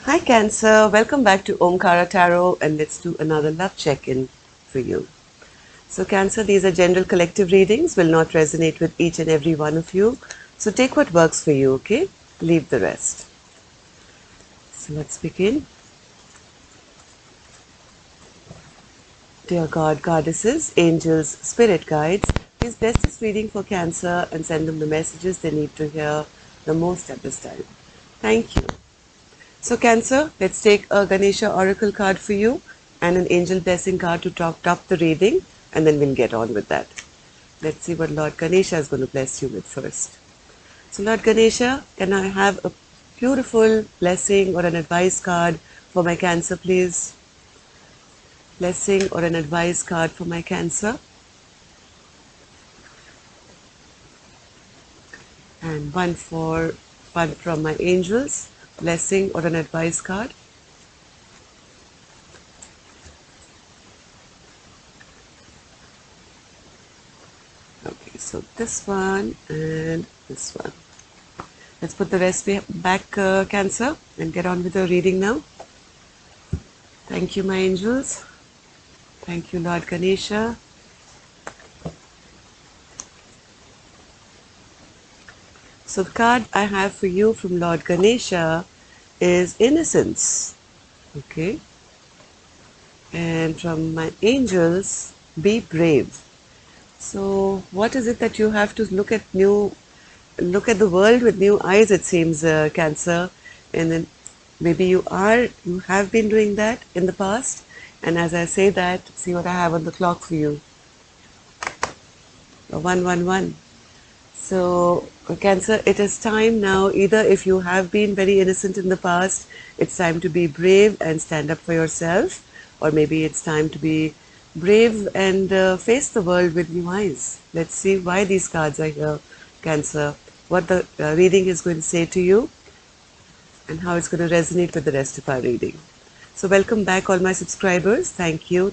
Hi Cancer, welcome back to Omkara Tarot and let's do another love check-in for you. So Cancer, these are general collective readings, will not resonate with each and every one of you. So take what works for you, okay? Leave the rest. So let's begin. Dear God, Goddesses, Angels, Spirit Guides, please bless this reading for Cancer and send them the messages they need to hear the most at this time. Thank you. So Cancer, let's take a Ganesha Oracle card for you and an Angel Blessing card to top the reading, and then we'll get on with that. Let's see what Lord Ganesha is going to bless you with first. So Lord Ganesha, can I have a beautiful blessing or an advice card for my Cancer, please? Blessing or an advice card for my Cancer. And one from my angels, blessing or an advice card. Okay, so this one and this one. Let's put the rest back, Cancer, and get on with the reading now. Thank you, my angels. Thank you, Lord Ganesha. So the card I have for you from Lord Ganesha is Innocence. Okay. And from my angels, Be Brave. So what is it that you have to look at the world with new eyes, it seems, Cancer. And then maybe you have been doing that in the past. And as I say that, see what I have on the clock for you. 111. So, Cancer, it is time now, either if you have been very innocent in the past, it's time to be brave and stand up for yourself, or maybe it's time to be brave and face the world with new eyes. Let's see why these cards are here, Cancer, what the reading is going to say to you, and how it's going to resonate with the rest of our reading. So welcome back, all my subscribers. Thank you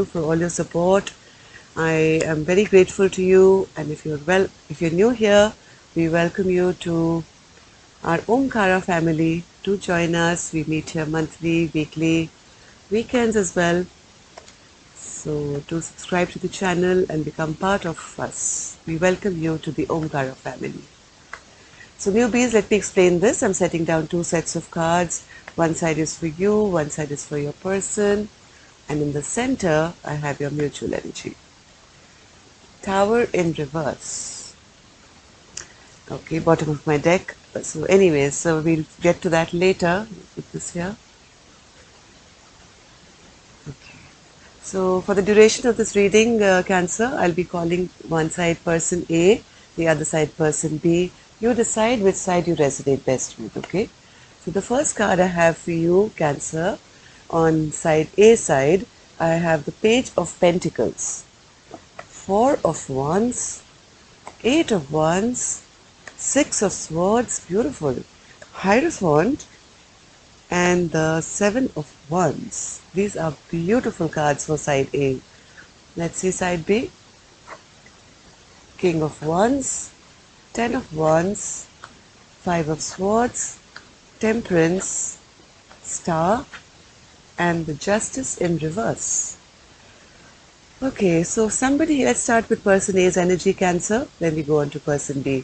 for all your support. I am very grateful to you, and if you're new here, we welcome you to our Omkara family. Do join us. We meet here monthly, weekly, weekends as well. So do subscribe to the channel and become part of us. We welcome you to the Omkara family. So newbies, let me explain this. I'm setting down two sets of cards. One side is for you, one side is for your person, and in the center, I have your mutual energy. Tower in reverse. Okay, bottom of my deck. So anyways, so we'll get to that later. Put this here. Okay. So for the duration of this reading, Cancer, I'll be calling one side person A, the other side person B. You decide which side you resonate best with, okay? So the first card I have for you, Cancer, on side A side, I have the Page of Pentacles. 4 of Wands, 8 of Wands, 6 of Swords, beautiful, Hierophant, and the 7 of Wands. These are beautiful cards for side A. Let's see side B. King of Wands, 10 of Wands, 5 of Swords, Temperance, Star, and the Justice in reverse. Okay, so let's start with person A's energy, Cancer, then we go on to person B.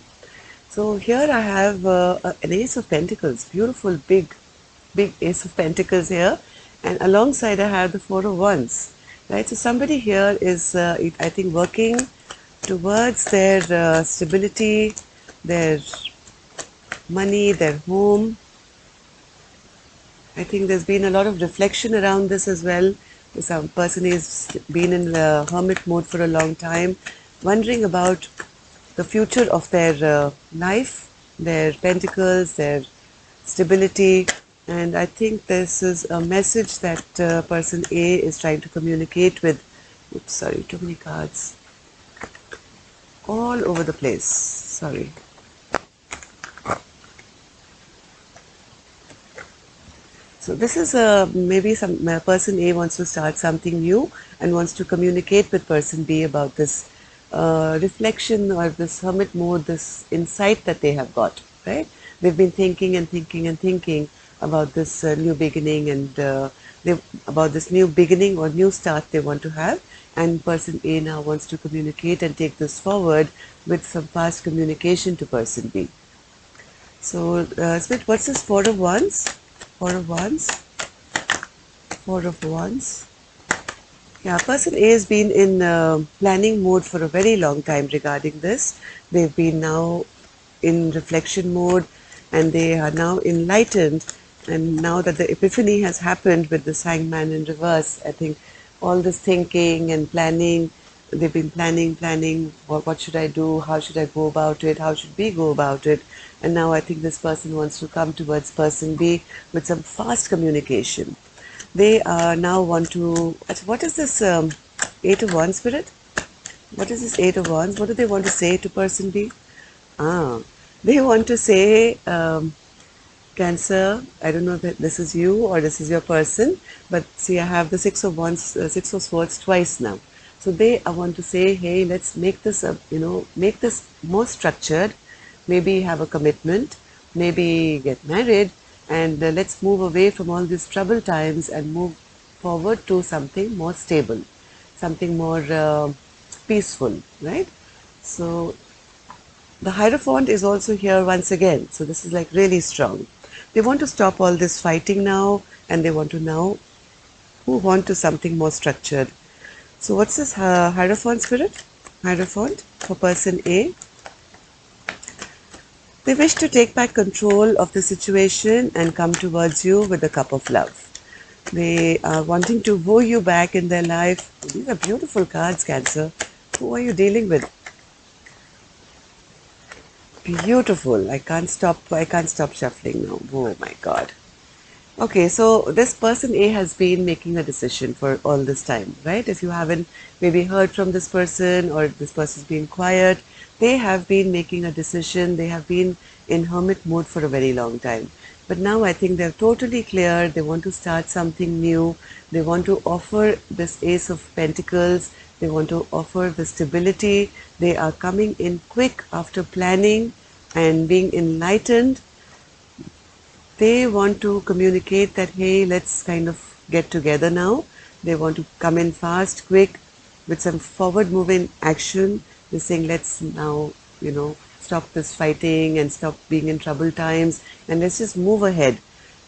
So here I have an Ace of Pentacles, beautiful, big Ace of Pentacles here, and alongside I have the Four of Wands, right? So somebody here is, I think, working towards their stability, their money, their home. I think there's been a lot of reflection around this as well. Some person has been in the hermit mode for a long time, wondering about the future of their life, their pentacles, their stability. And I think this is a message that person A is trying to communicate with. Oops, sorry, too many cards. All over the place. Sorry. So this is maybe some person A wants to start something new and wants to communicate with person B about this reflection or this hermit mode, this insight that they have got, right? They've been thinking and thinking and thinking about this new beginning, and about this new beginning or new start they want to have. And person A now wants to communicate and take this forward with some fast communication to person B. So, Smith, what's this Four of Wands? Four of Wands. Four of Wands. Yeah, person A has been in planning mode for a very long time regarding this. They've been now in reflection mode, and they are now enlightened. And now that the epiphany has happened with this Hangman in reverse, I think all this thinking and planning, they've been planning, what should I do, how should I go about it, how should we go about it. And now I think this person wants to come towards person B with some fast communication. They now want to, what is this Eight of Wands, Spirit? What is this Eight of Wands? What do they want to say to person B? They want to say, Cancer, I don't know if this is you or this is your person, but see, I have the Six of Wands, Six of Swords twice now. So they want to say, hey, let's make this, make this more structured. Maybe have a commitment, maybe get married, and let's move away from all these trouble times and move forward to something more stable, something more peaceful, right? So the Hierophant is also here once again. So this is like really strong. They want to stop all this fighting now, and they want to now move on to something more structured. So what's this Hierophant, Spirit? Hierophant for person A. They wish to take back control of the situation and come towards you with a cup of love. They are wanting to woo you back in their life. These are beautiful cards, Cancer. Who are you dealing with? Beautiful. I can't stop shuffling now. Oh my God. Okay, so this person A has been making a decision for all this time, right? If you haven't maybe heard from this person, or this person's been quiet, they have been making a decision. They have been in hermit mode for a very long time. But now I think they're totally clear. They want to start something new. They want to offer this Ace of Pentacles. They want to offer the stability. They are coming in quick after planning and being enlightened. They want to communicate that, hey, let's kind of get together now. They want to come in fast, quick, with some forward moving action. They're saying, let's now, stop this fighting and stop being in trouble times, and let's just move ahead.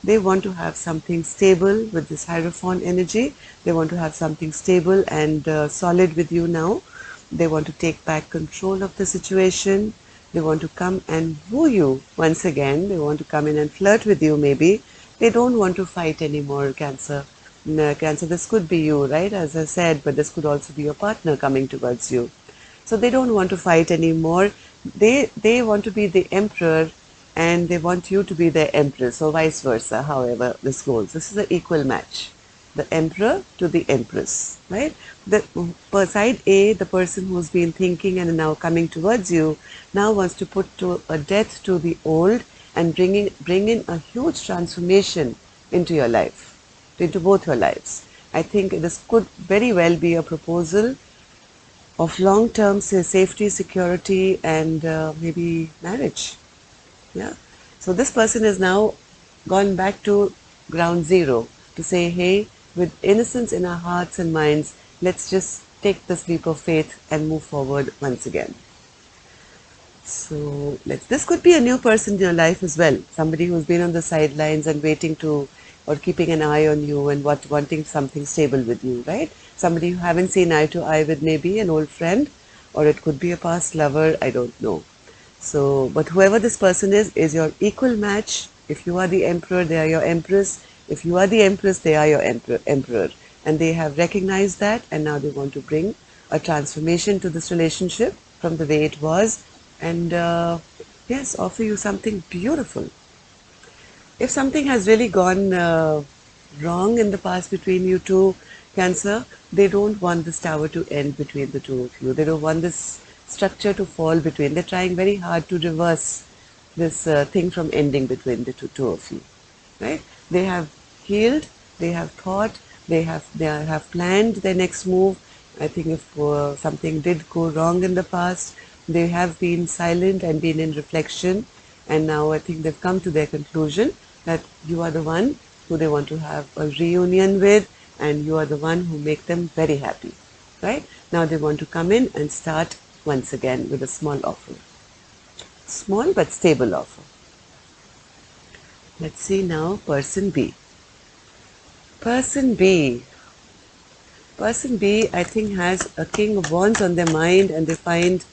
They want to have something stable with this Hierophant energy. They want to have something stable and solid with you now. They want to take back control of the situation. They want to come and woo you once again. They want to come in and flirt with you maybe. They don't want to fight anymore, Cancer. Cancer, this could be you, right? As I said, but this could also be your partner coming towards you. So they don't want to fight anymore. They want to be the emperor, and they want you to be their empress, or vice versa, however this goes. This is an equal match. The emperor to the empress, right? The side A, the person who's been thinking and now coming towards you, now wants to put to a death to the old and bring in a huge transformation into your life, into both your lives. I think this could very well be a proposal of long-term safety, security, and maybe marriage. Yeah. So this person has now gone back to ground zero to say, hey, with innocence in our hearts and minds, let's just take this leap of faith and move forward once again. So this could be a new person in your life as well. Somebody who's been on the sidelines and waiting to, or keeping an eye on you and wanting something stable with you, right? Somebody you haven't seen eye to eye with, maybe an old friend, or it could be a past lover, I don't know. So, but whoever this person is your equal match. If you are the emperor, they are your empress. If you are the empress, they are your emperor. And they have recognized that, and now they want to bring a transformation to this relationship from the way it was, and yes, offer you something beautiful. If something has really gone wrong in the past between you two, Cancer, they don't want this tower to end between the two of you. They don't want this structure to fall between. They're trying very hard to reverse this thing from ending between the two of you, right? They have healed, they have thought, they have planned their next move. I think if something did go wrong in the past, they have been silent and been in reflection, and now I think they've come to their conclusion that you are the one who they want to have a reunion with, and you are the one who make them very happy, right? Now they want to come in and start once again with a small offer. Small but stable offer. Let's see now person B. Person B. Person B, I think, has a King of Wands on their mind, and they find,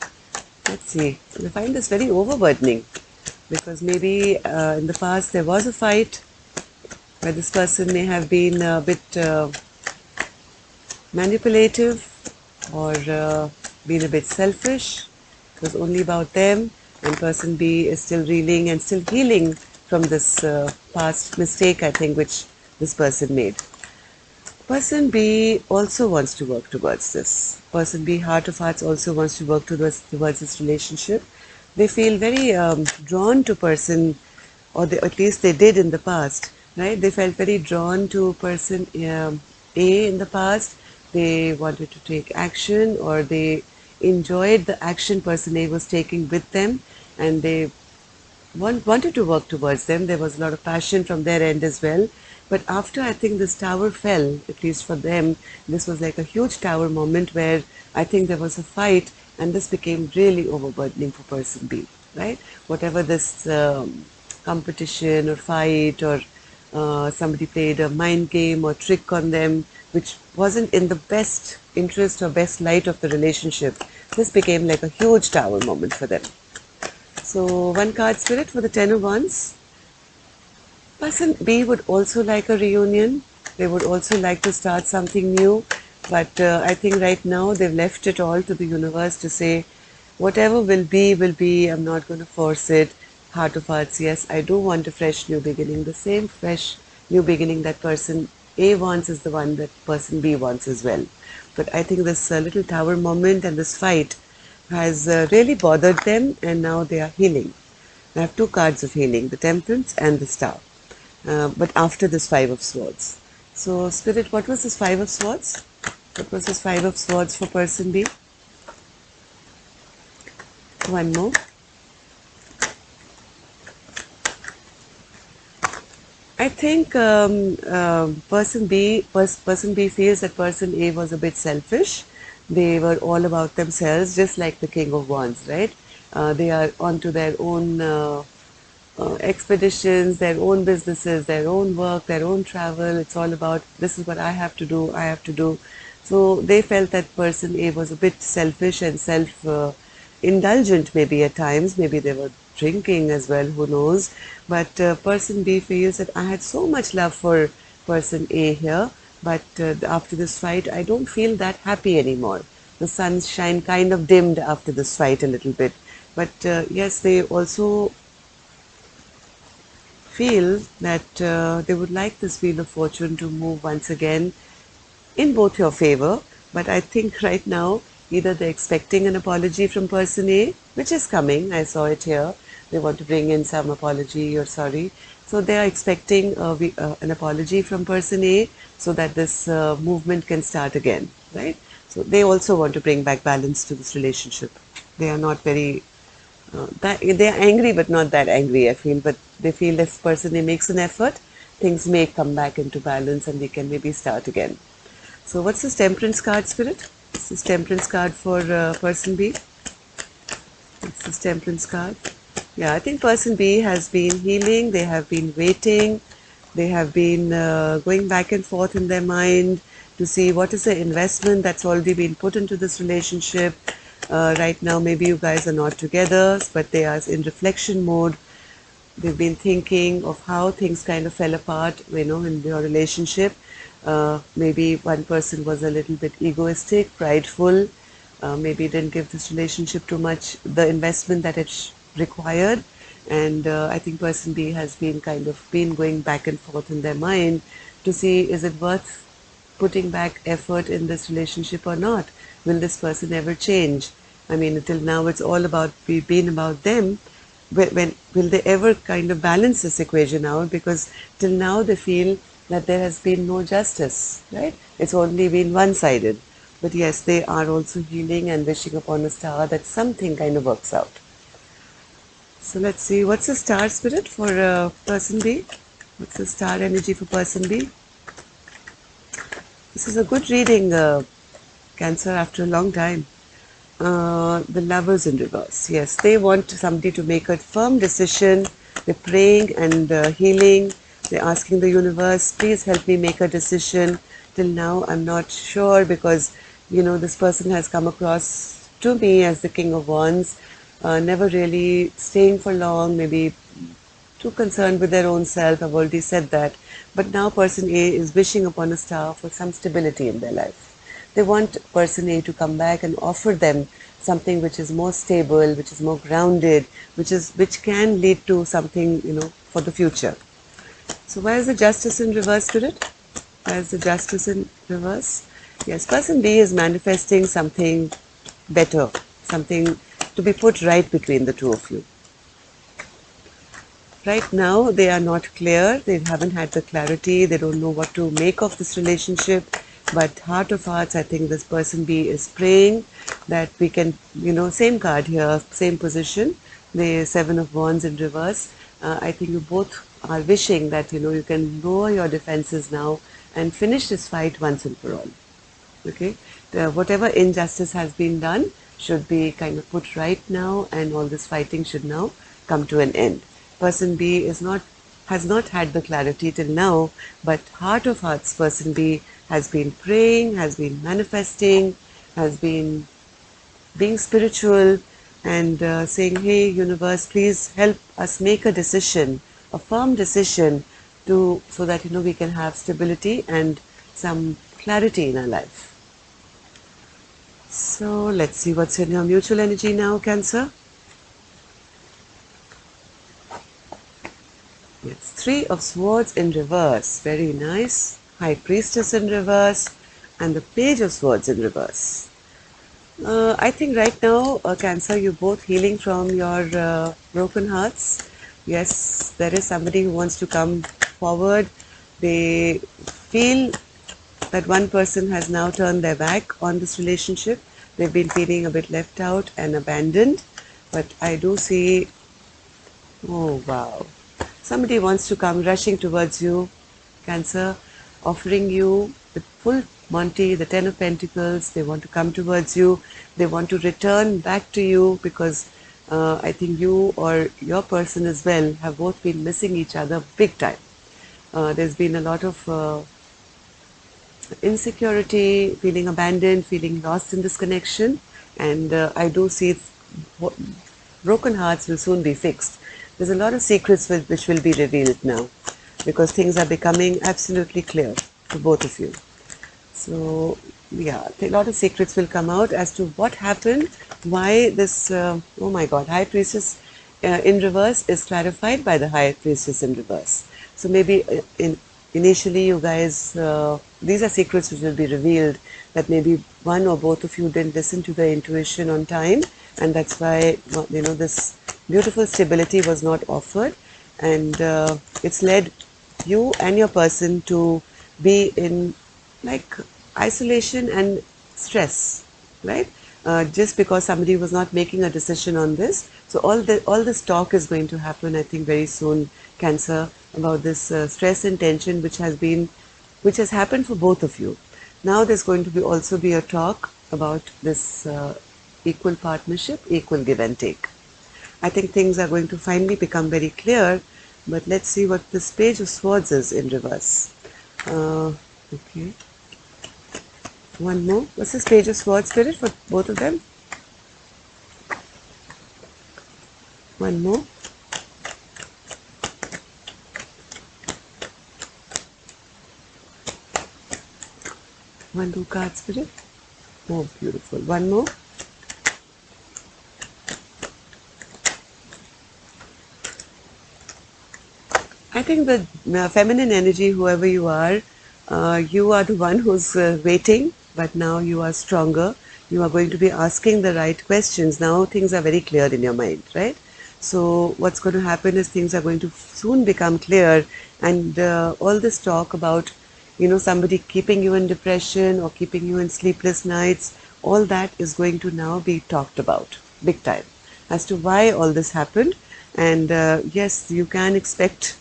let's see, they find this very overburdening, because maybe in the past there was a fight where this person may have been a bit manipulative, or been a bit selfish. It was only about them, and person B is still reeling and still healing from this past mistake, I think, which this person made. Person B also wants to work towards this. Person B, heart of hearts, also wants to work towards this relationship. They feel very drawn to person, or at least they did in the past, right? They felt very drawn to person A in the past. They wanted to take action, or they enjoyed the action person A was taking with them, and they wanted to work towards them. There was a lot of passion from their end as well. But after I think this tower fell, at least for them, this was like a huge tower moment where I think there was a fight, and this became really overburdening for person B, right? Whatever this competition or fight, or somebody played a mind game or trick on them, which wasn't in the best interest or best light of the relationship, this became like a huge tower moment for them. So one card spirit for the Ten of Wands. Person B would also like a reunion. They would also like to start something new. But I think right now they've left it all to the universe to say, whatever will be, will be. I'm not going to force it. Heart of hearts, yes, I do want a fresh new beginning. The same fresh new beginning that person A wants is the one that person B wants as well. But I think this little tower moment and this fight has really bothered them, and now they are healing. I have two cards of healing, the Temperance and the Star. But after this Five of Swords. So, Spirit, what was this Five of Swords? What was this Five of Swords for person B? One more. I think person B feels that person A was a bit selfish. They were all about themselves, just like the King of Wands, right? They are onto their own expeditions, their own businesses, their own work, their own travel. It's all about, this is what I have to do, I have to do. So they felt that person A was a bit selfish and self-indulgent maybe at times. Maybe they were drinking as well, who knows. But person B feels that I had so much love for person A here, but after this fight, I don't feel that happy anymore. The sunshine kind of dimmed after this fight a little bit. But yes, they also feel that they would like this Wheel of Fortune to move once again in both your favor. But I think right now, either they're expecting an apology from person A, which is coming, I saw it here. They want to bring in some apology or sorry. So they are expecting an apology from person A, so that this movement can start again, right? So they also want to bring back balance to this relationship. They are not very they are angry, but not that angry, I feel. But they feel if person A makes an effort, things may come back into balance, and they can maybe start again. So what's this Temperance card, Spirit? This is Temperance card for person B. What's this Temperance card? Yeah, I think person B has been healing. They have been waiting. They have been going back and forth in their mind to see what is the investment that's already been put into this relationship. Right now, maybe you guys are not together, but they are in reflection mode. They've been thinking of how things kind of fell apart, in your relationship. Maybe one person was a little bit egoistic, prideful, maybe didn't give this relationship too much the investment that it required. And I think person B has been going back and forth in their mind to see, is it worth putting back effort in this relationship or not? Will this person ever change? I mean, until now it's all been about them. When will they ever kind of balance this equation out? Because till now they feel that there has been no justice, right? It's only been one-sided. But yes, they are also healing and wishing upon a star that something kind of works out. So let's see, what's the star, Spirit, for person B? What's the star energy for person B? This is a good reading, Cancer, after a long time. The lovers in reverse. Yes, they want somebody to make a firm decision. They're praying and healing. They're asking the universe, please help me make a decision. Till now, I'm not sure because, this person has come across to me as the King of Wands, never really staying for long, maybe too concerned with their own self. I've already said that. But now person A is wishing upon a star for some stability in their life. They want person A to come back and offer them something which is more stable, which is more grounded, which can lead to something, for the future. So why is the Justice in reverse, Spirit? Why is the Justice in reverse? Yes, person B is manifesting something better, something to be put right between the two of you. Right now, they are not clear. They haven't had the clarity. They don't know what to make of this relationship. But heart of hearts, I think this person B is praying that we can, same card here, same position, the Seven of Wands in reverse. I think you both are wishing that, you can lower your defenses now and finish this fight once and for all. Okay? Whatever injustice has been done should be kind of put right now, and all this fighting should now come to an end. Person B has not had the clarity till now, but heart of hearts, person B has been praying, has been manifesting, has been being spiritual and saying, hey, universe, please help us make a decision, a firm decision so that, we can have stability and some clarity in our life. So let's see what's in your mutual energy now, Cancer. Yes, Three of Swords in reverse. Very nice. High Priestess in reverse. And the Page of Swords in reverse. I think right now, Cancer, you're both healing from your broken hearts. Yes, there is somebody who wants to come forward. They feel that one person has now turned their back on this relationship. They've been feeling a bit left out and abandoned. But I do see, oh wow, somebody wants to come rushing towards you, Cancer, offering you the full Monty, the Ten of Pentacles. They want to come towards you. They want to return back to you because I think you or your person as well have both been missing each other big time. There's been a lot of insecurity, feeling abandoned, feeling lost in this connection, and I do see broken hearts will soon be fixed. There's a lot of secrets which will be revealed now because things are becoming absolutely clear to both of you. So yeah, a lot of secrets will come out as to what happened, why this, oh my God, High Priestess in reverse is clarified by the High Priestess in reverse. So maybe initially you guys, these are secrets which will be revealed, that maybe one or both of you didn't listen to the intuition on time, and that's why, this beautiful stability was not offered, and it's led you and your person to be in like isolation and stress, right? Just because somebody was not making a decision on this. So all this talk is going to happen, I think, very soon, Cancer, about this stress and tension which has happened for both of you. Now there's going to also be a talk about this equal partnership, equal give and take. I think things are going to finally become very clear, but let's see what this Page of Swords is in reverse. Okay. One more. What's this Page of Swords, Spirit, for both of them? One more. One more card, Spirit. Oh, beautiful. One more. I think the feminine energy, whoever you are the one who's waiting, but now you are stronger. You are going to be asking the right questions. Now things are very clear in your mind, right? So what's going to happen is things are going to soon become clear, and all this talk about, somebody keeping you in depression or keeping you in sleepless nights, all that is going to now be talked about big time as to why all this happened. And yes, you can expect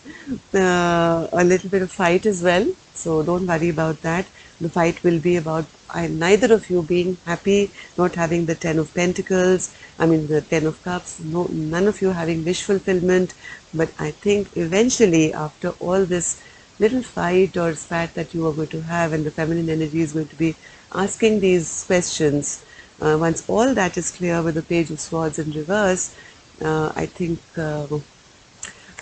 a little bit of fight as well. So don't worry about that. The fight will be about neither of you being happy, not having the Ten of Pentacles, I mean the Ten of Cups, no, none of you having wish fulfillment. But I think eventually, after all this little fight or spat that you are going to have, and the feminine energy is going to be asking these questions, once all that is clear with the Page of Swords in reverse, I think a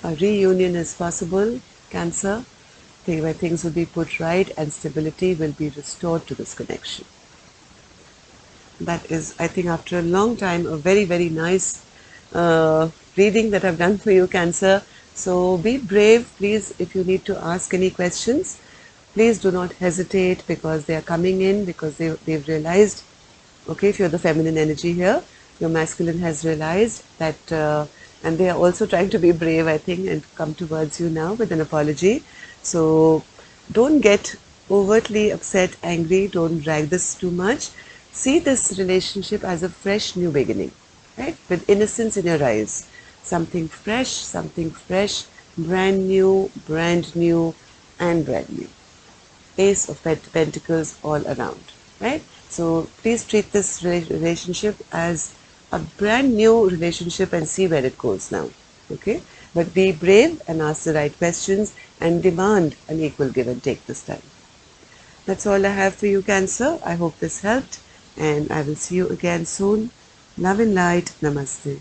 reunion is possible, Cancer, where things will be put right and stability will be restored to this connection. That is, I think, after a long time, a very, very nice reading that I've done for you, Cancer. So be brave, please. If you need to ask any questions, please do not hesitate, because they are coming in, because they've realized, okay, if you're the feminine energy here, your masculine has realized that, and they are also trying to be brave, I think, and come towards you now with an apology. So don't get overtly upset, angry, don't drag this too much. See this relationship as a fresh new beginning, right? With innocence in your eyes. Something fresh, brand new, and brand new. Ace of Pentacles all around, right? So please treat this relationship as a brand new relationship and see where it goes now, okay? But be brave and ask the right questions and demand an equal give and take this time. That's all I have for you, Cancer. I hope this helped, and I will see you again soon. Love and light. Namaste.